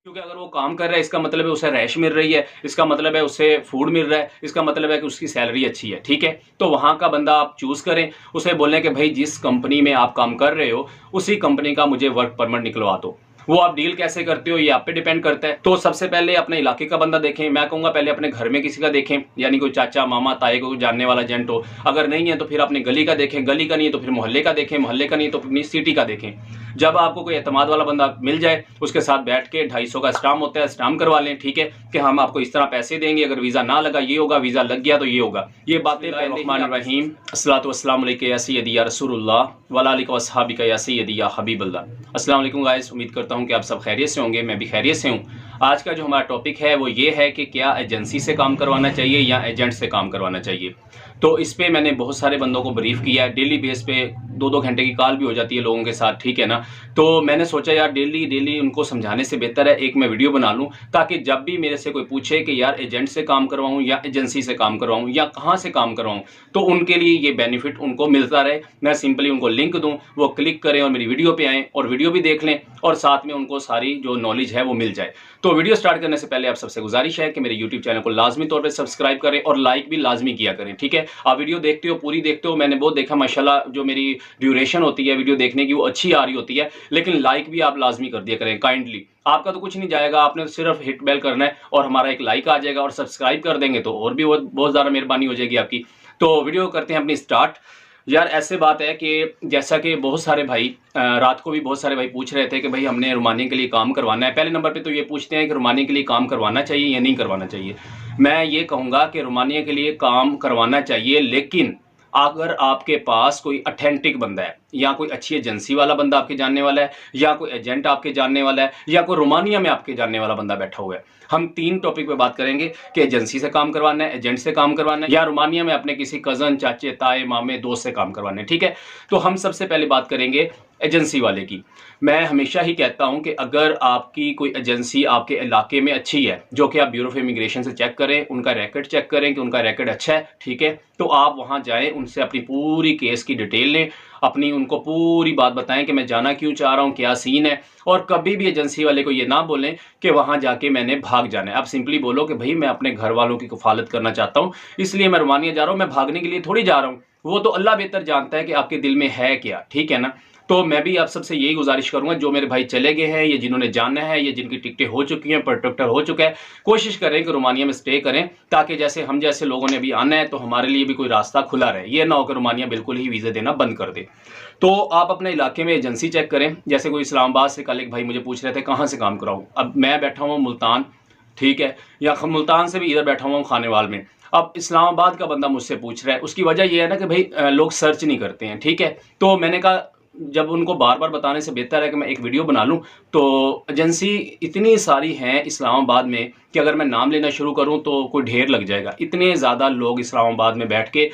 क्योंकि अगर वो काम कर रहा है इसका मतलब है उसे रैश मिल रही है, इसका मतलब है उसे फूड मिल रहा है, इसका मतलब है कि उसकी सैलरी अच्छी है। ठीक है, तो वहां का बंदा आप चूज करें, उसे बोलें कि भाई जिस कंपनी में आप काम कर रहे हो उसी कंपनी का मुझे वर्क परमिट निकलवा दो। वो आप डील कैसे करते हो ये आप पे डिपेंड करता है। तो सबसे पहले अपने इलाके का बंदा देखें, मैं कहूंगा पहले अपने घर में किसी का देखें, यानी कोई चाचा मामा ताए को जानने वाला एजेंट हो। अगर नहीं है तो फिर अपने गली का देखें, गली का नहीं है तो फिर मोहल्ले का देखें, मोहल्ले का नहीं तो अपनी सिटी का देखें। जब आपको कोई एतमाद वाला बंदा मिल जाए उसके साथ बैठ के 250 का स्टाम्प होता है, स्टाम्प करवा लें। ठीक है, कि हम आपको इस तरह पैसे देंगे, अगर वीजा ना लगा ये होगा, वीजा लग गया तो ये होगा। ये बातें रहमान अस्सलातु वस्सलाम अलैका या सय्यदी या रसूलुल्लाह वला आलिका वस्सहाबिका या सय्यदी या हबीबल्लाह। अस्सलाम वालेकुम गाइस, उम्मीद करता हूं कि आप सब खैरियत से होंगे, मैं भी खैरियत से हूं। आज का जो हमारा टॉपिक है वो ये है कि क्या एजेंसी से काम करवाना चाहिए या एजेंट से काम करवाना चाहिए। तो इस पे मैंने बहुत सारे बंदों को ब्रीफ किया है, डेली बेस पे 2-2 घंटे की कॉल भी हो जाती है लोगों के साथ। ठीक है ना, तो मैंने सोचा यार डेली उनको समझाने से बेहतर है एक मैं वीडियो बना लूं, ताकि जब भी मेरे से कोई पूछे कि यार एजेंट से काम करवाऊं या एजेंसी से काम करवाऊं या कहां से काम करवाऊं, तो उनके लिए ये बेनिफिट उनको मिलता रहे। मैं सिंपली उनको लिंक दूं, वो क्लिक करें और मेरी वीडियो पे आएँ और वीडियो भी देख लें और साथ में उनको सारी जो नॉलेज है वो मिल जाए। तो वीडियो स्टार्ट करने से पहले आप सबसे गुजारिश है कि मेरे यूट्यूब चैनल को लाजमी तौर पर सब्सक्राइब करें और लाइक भी लाजमी किया करें। ठीक है, आप वीडियो देखते हो पूरी देखते हो, मैंने बहुत देखा माशाल्लाह जो मेरी ड्यूरेशन होती है वीडियो देखने की वो अच्छी आ रही होती है, लेकिन लाइक भी आप लाजमी कर दिया करें काइंडली। आपका तो कुछ नहीं जाएगा, आपने सिर्फ हिट बेल करना है और हमारा एक लाइक आ जाएगा, और सब्सक्राइब कर देंगे तो और भी बहुत ज़्यादा मेहरबानी हो जाएगी आपकी। तो वीडियो करते हैं अपनी स्टार्ट। यार ऐसे बात है कि जैसा कि बहुत सारे भाई रात को भी बहुत सारे भाई पूछ रहे थे कि भाई हमने रोमानिया के लिए काम करवाना है। पहले नंबर पे तो ये पूछते हैं कि रोमानिया के लिए काम करवाना चाहिए या नहीं करवाना चाहिए। मैं ये कहूँगा कि रोमानिया के लिए काम करवाना चाहिए, लेकिन अगर आपके पास कोई ऑथेंटिक बंदा है या कोई अच्छी एजेंसी वाला बंदा आपके जानने वाला है या कोई एजेंट आपके जानने वाला है या कोई रोमानिया में आपके जानने वाला बंदा बैठा हुआ है। हम 3 टॉपिक पे बात करेंगे कि एजेंसी से काम करवाना है, एजेंट से काम करवाना है या रोमानिया में अपने किसी कजन चाचे ताए मामे दोस्त से काम करवाना है। ठीक है, तो हम सबसे पहले बात करेंगे एजेंसी वाले की। मैं हमेशा ही कहता हूं कि अगर आपकी कोई एजेंसी आपके इलाके में अच्छी है, जो कि आप ब्यूरो ऑफ इमिग्रेशन से चेक करें, उनका रैकेट चेक करें कि उनका रैकेट अच्छा है, ठीक है, तो आप वहां जाएं, उनसे अपनी पूरी केस की डिटेल लें, अपनी उनको पूरी बात बताएं कि मैं जाना क्यों चाह रहा हूं, क्या सीन है। और कभी भी एजेंसी वाले को ये ना बोलें कि वहां जाके मैंने भाग जाना है। आप सिंपली बोलो कि भाई मैं अपने घर वालों की कफालत करना चाहता हूं, इसलिए मैं रोमानिया जा रहा हूं, मैं भागने के लिए थोड़ी जा रहा हूं। वो तो अल्लाह बेहतर जानता है कि आपके दिल में है क्या। ठीक है ना, तो मैं भी आप सबसे यही गुजारिश करूंगा, जो मेरे भाई चले गए हैं, ये जिन्होंने जाना है, ये जिनकी टिकटें हो चुकी हैं, प्रोटेक्टर हो चुका है, कोशिश करें कि रोमानिया में स्टे करें, ताकि जैसे हम जैसे लोगों ने भी आना है तो हमारे लिए भी कोई रास्ता खुला रहे। ये ना हो कि रोमानिया बिल्कुल ही वीज़े देना बंद कर दे। तो आप अपने इलाके में एजेंसी चेक करें। जैसे कोई इस्लामाबाद से कल एक भाई मुझे पूछ रहे थे कहाँ से काम कराऊँ। अब मैं बैठा हूँ मुल्तान, ठीक है, या मुल्तान से भी इधर बैठा हुआ हूँ खानेवाल में। अब इस्लामाबाद का बंदा मुझसे पूछ रहा है, उसकी वजह यह है ना कि भाई लोग सर्च नहीं करते हैं। ठीक है, तो मैंने कहा जब उनको बार बार बताने से बेहतर है कि मैं एक वीडियो बना लूं। तो एजेंसी इतनी सारी हैं इस्लामाबाद में कि अगर मैं नाम लेना शुरू करूं तो कोई ढेर लग जाएगा। इतने ज़्यादा लोग इस्लामाबाद में बैठ के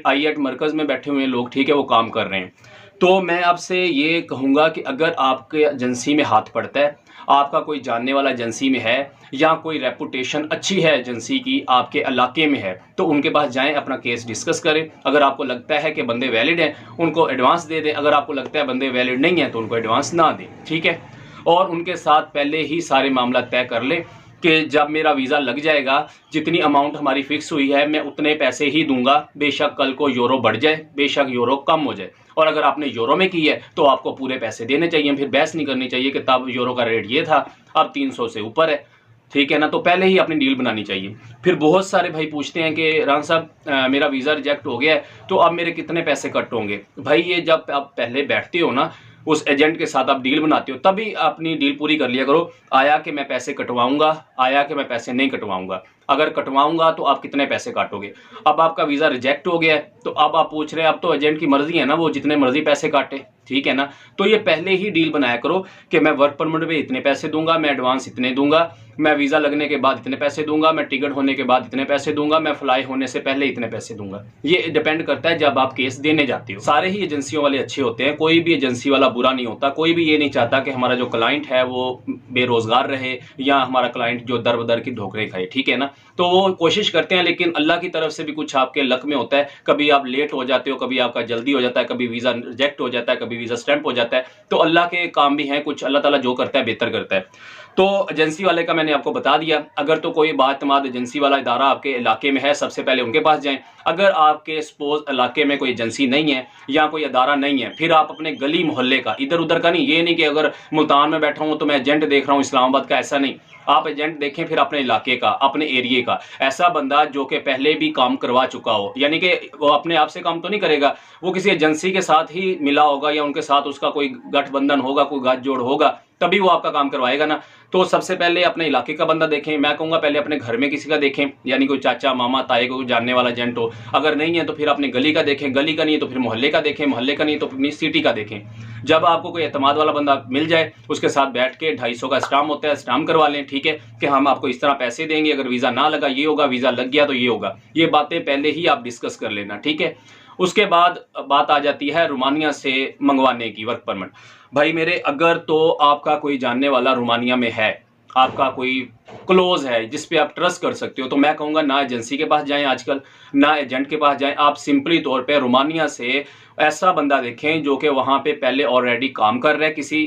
आई8 मरकज़ में बैठे हुए लोग, ठीक है, वो काम कर रहे हैं। तो मैं आपसे ये कहूँगा कि अगर आपके एजेंसी में हाथ पड़ता है, आपका कोई जानने वाला एजेंसी में है या कोई रेपुटेशन अच्छी है एजेंसी की आपके इलाके में है, तो उनके पास जाएं, अपना केस डिस्कस करें। अगर आपको लगता है कि बंदे वैलिड हैं उनको एडवांस दे दें, अगर आपको लगता है बंदे वैलिड नहीं हैं तो उनको एडवांस ना दें। ठीक है, और उनके साथ पहले ही सारे मामला तय कर लें कि जब मेरा वीज़ा लग जाएगा, जितनी अमाउंट हमारी फिक्स हुई है मैं उतने पैसे ही दूंगा, बेशक कल को यूरो बढ़ जाए, बेशक यूरो कम हो जाए। और अगर आपने यूरो में की है तो आपको पूरे पैसे देने चाहिए, फिर बहस नहीं करनी चाहिए कि तब यूरो का रेट ये था अब 300 से ऊपर है। ठीक है ना, तो पहले ही अपनी डील बनानी चाहिए। फिर बहुत सारे भाई पूछते हैं कि रान साहब मेरा वीज़ा रिजेक्ट हो गया है तो अब मेरे कितने पैसे कट होंगे। भाई ये जब आप पहले बैठते हो ना उस एजेंट के साथ, आप डील बनाते हो, तभी अपनी डील पूरी कर लिया करो। आया कि मैं पैसे कटवाऊंगा, आया कि मैं पैसे नहीं कटवाऊंगा। अगर कटवाऊंगा तो आप कितने पैसे काटोगे। अब आपका वीज़ा रिजेक्ट हो गया है तो अब आप पूछ रहे हैं, अब तो एजेंट की मर्जी है ना, वो जितने मर्जी पैसे काटे। ठीक है ना, तो ये पहले ही डील बनाया करो कि मैं वर्क परमिट पे इतने पैसे दूंगा, मैं एडवांस इतने दूंगा, मैं वीज़ा लगने के बाद इतने पैसे दूंगा, मैं टिकट होने के बाद इतने पैसे दूंगा, मैं फ्लाई होने से पहले इतने पैसे दूंगा। ये डिपेंड करता है जब आप केस देने जाते हो। सारे ही एजेंसियों वाले अच्छे होते हैं, कोई भी एजेंसी वाला बुरा नहीं होता। कोई भी ये नहीं चाहता कि हमारा जो क्लाइंट है वो बेरोजगार रहे या हमारा क्लाइंट जो दर बदर की ठोकरें खाए। ठीक है ना, तो वो कोशिश करते हैं, लेकिन अल्लाह की तरफ से भी कुछ आपके लक में होता है। कभी आप लेट हो जाते हो, कभी आपका जल्दी हो जाता है, कभी वीज़ा रिजेक्ट हो जाता है, कभी वीज़ा स्टैंप हो जाता है। तो अल्लाह के काम भी हैं कुछ, अल्लाह ताला जो करता है बेहतर करता है। तो एजेंसी वाले का मैंने आपको बता दिया। अगर तो कोई बातमाद एजेंसी वाला इदारा आपके इलाके में है, सबसे पहले उनके पास जाएं। अगर आपके सपोज इलाके में कोई एजेंसी नहीं है या कोई अदारा नहीं है, फिर आप अपने गली मोहल्ले का, इधर उधर का नहीं। ये नहीं कि अगर मुल्तान में बैठा हूँ तो मैं एजेंट देख रहा हूँ इस्लामाबाद का, ऐसा नहीं। आप एजेंट देखें फिर अपने इलाके का, अपने एरिए का, ऐसा बंदा जो कि पहले भी काम करवा चुका हो। यानी कि वो अपने आप से काम तो नहीं करेगा, वो किसी एजेंसी के साथ ही मिला होगा या उनके साथ उसका कोई गठबंधन होगा, कोई गठजोड़ होगा, तभी वो आपका काम करवाएगा ना। तो सबसे पहले अपने इलाके का बंदा देखें। मैं कहूँगा पहले अपने घर में किसी का देखें, यानी कोई चाचा मामा ताए को जानने वाला एजेंट हो। अगर नहीं है तो फिर अपने गली का देखें, गली का नहीं है तो फिर मोहल्ले का देखें, मोहल्ले का नहीं तो अपनी सिटी का देखें। जब आपको कोई एतमाद वाला बंदा मिल जाए, उसके साथ बैठ के 250 का स्टाम्प होता है, स्टाम्प करवा लें, ठीक है, कि हम आपको इस तरह पैसे देंगे, अगर वीज़ा ना लगा ये होगा, वीज़ा लग गया तो ये होगा। ये बातें पहले ही आप डिस्कस कर लेना, ठीक है। उसके बाद बात आ जाती है रोमानिया से मंगवाने की वर्क परमिट। भाई मेरे, अगर तो आपका कोई जानने वाला रोमानिया में है, आपका कोई क्लोज है जिस पे आप ट्रस्ट कर सकते हो, तो मैं कहूँगा ना एजेंसी के पास जाएं आजकल, ना एजेंट के पास जाएं। आप सिंपली तौर पे रोमानिया से ऐसा बंदा देखें जो कि वहाँ पे पहले ऑलरेडी काम कर रहा है किसी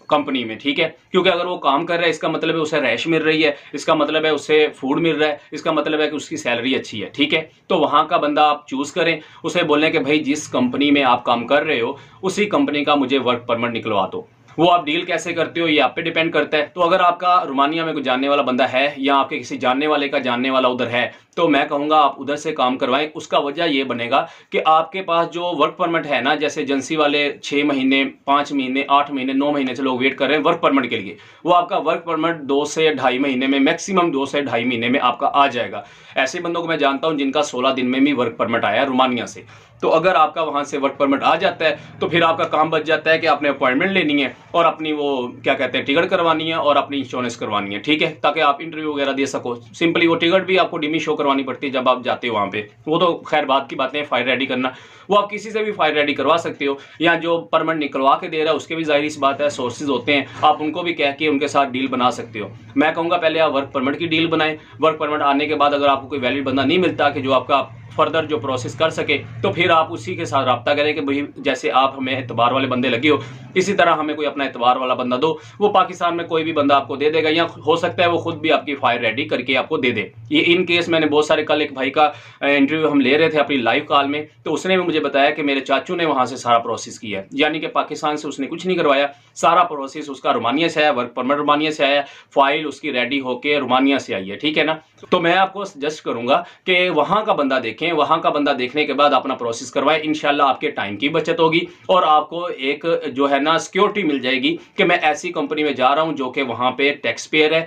कंपनी में, ठीक है। क्योंकि अगर वो काम कर रहा है इसका मतलब है उसे रैश मिल रही है, इसका मतलब है उसे फूड मिल रहा है, इसका मतलब है कि उसकी सैलरी अच्छी है, ठीक है। तो वहाँ का बंदा आप चूज़ करें, उसे बोलें कि भाई जिस कंपनी में आप काम कर रहे हो उसी कंपनी का मुझे वर्क परमिट निकलवा दो। वो आप डील कैसे करते हो ये आप पे डिपेंड करता है। तो अगर आपका रोमानिया में कोई जानने वाला बंदा है या आपके किसी जानने वाले का जानने वाला उधर है, तो मैं कहूँगा आप उधर से काम करवाएं। उसका वजह ये बनेगा कि आपके पास जो वर्क परमिट है ना, जैसे एजेंसी वाले 6 महीने 5 महीने 8 महीने 9 महीने से लोग वेट कर रहे हैं वर्क परमिट के लिए, वो आपका वर्क परमिट 2 से ढाई महीने में, मैक्सिमम 2 से ढाई महीने में आपका आ जाएगा। ऐसे बंदों को मैं जानता हूँ जिनका 16 दिन में भी वर्क परमिट आया है रोमानिया से। तो अगर आपका वहाँ से वर्क परमिट आ जाता है तो फिर आपका काम बच जाता है कि आपने अपॉइंटमेंट लेनी है और अपनी वो क्या कहते हैं टिकट करवानी है और अपनी इंश्योरेंस करवानी है, ठीक है, ताकि आप इंटरव्यू वगैरह दे सको। सिंपली वो टिकट भी आपको डिमी शो करवानी पड़ती है जब आप जाते हो वहाँ पे, वो तो खैर बात की बातें हैं। फाइल रेडी करना वो आप किसी से भी फाइल रेडी करवा सकते हो, या जो परमिट निकलवा के दे रहा है उसके भी जाहिर सी बात है सोर्सेज होते हैं, आप उनको भी कह के उनके साथ डील बना सकते हो। मैं कहूँगा पहले आप वर्क परमिट की डील बनाएं। वर्क परमिट आने के बाद अगर आपको कोई वैलिड बंदा नहीं मिलता कि जो आपका फर्दर जो प्रोसेस कर सके, तो फिर आप उसी के साथ रब्ता करें कि भाई जैसे आप हमें एतबार वाले बंदे लगे हो, इसी तरह हमें कोई अपना एतबार वाला बंदा दो। वो पाकिस्तान में कोई भी बंदा आपको दे देगा, या हो सकता है वो खुद भी आपकी फाइल रेडी करके आपको दे दे। ये इन केस मैंने बहुत सारे, कल एक भाई का इंटरव्यू हम ले रहे थे अपनी लाइव कॉल में, तो उसने भी मुझे बताया कि मेरे चाचू ने वहाँ से सारा प्रोसेस किया है, यानी कि पाकिस्तान से उसने कुछ नहीं करवाया, सारा प्रोसेस उसका रोमानिया से आया, वर्क परमिट रोमानिया से आया, फाइल उसकी रेडी होके रोमानिया से आई है, ठीक है ना। तो मैं आपको सजेस्ट करूंगा कि वहाँ का बंदा देखें, वहाँ का बंदा देखने के बाद अपना प्रोसेस करवाएं। इंशाल्लाह आपके टाइम की बचत होगी और आपको एक जो है ना सिक्योरिटी मिल जाएगी कि मैं ऐसी कंपनी में जा रहा हूँ जो कि वहाँ पे टैक्स पेयर है,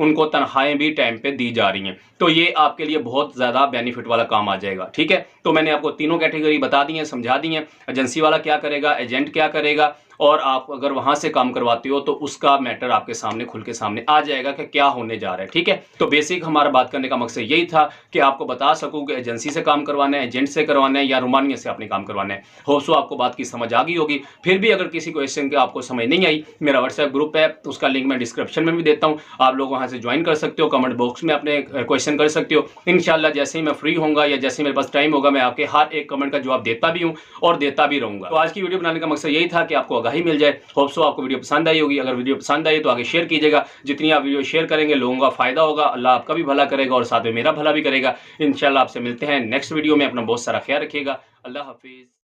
उनको तनख्वाहें भी टाइम पे दी जा रही हैं। तो ये आपके लिए बहुत ज़्यादा बेनिफिट वाला काम आ जाएगा, ठीक है। तो मैंने आपको तीनों कैटेगरी बता दी है, समझा दी है, एजेंसी वाला क्या करेगा, एजेंट क्या करेगा, और आप अगर वहां से काम करवाते हो तो उसका मैटर आपके सामने खुल के सामने आ जाएगा कि क्या होने जा रहा है, ठीक है। तो बेसिक हमारा बात करने का मकसद यही था कि आपको बता सकूं कि एजेंसी से काम करवाना है, एजेंट से करवाना है या रोमानिया से आपने काम करवाना है। होप सो आपको बात की समझ आ गई होगी। फिर भी अगर किसी क्वेश्चन की आपको समझ नहीं आई, मेरा व्हाट्सएप ग्रुप है, उसका लिंक मैं डिस्क्रिप्शन में भी देता हूँ, आप लोग वहां से ज्वाइन कर सकते हो, कमेंट बॉक्स में अपने क्वेश्चन कर सकते हो। इंशाल्लाह जैसे ही मैं फ्री होऊंगा या जैसे मेरे पास टाइम होगा, मैं आपके हर एक कमेंट का जवाब देता भी हूँ और देता भी रहूंगा। तो आज की वीडियो बनाने का मकसद यही था कि आपको आगाही मिल जाए। होप सो आपको वीडियो पसंद आई होगी। अगर वीडियो पसंद आई तो आगे शेयर कीजिएगा, जितनी आप वीडियो शेयर करेंगे लोगों का फायदा होगा, अल्लाह आपका भी भला करेगा और साथ में मेरा भला भी करेगा। इंशाल्लाह आपसे मिलते हैं नेक्स्ट वीडियो में। अपना बहुत सारा ख्याल रखिएगा। अल्लाह हाफिज।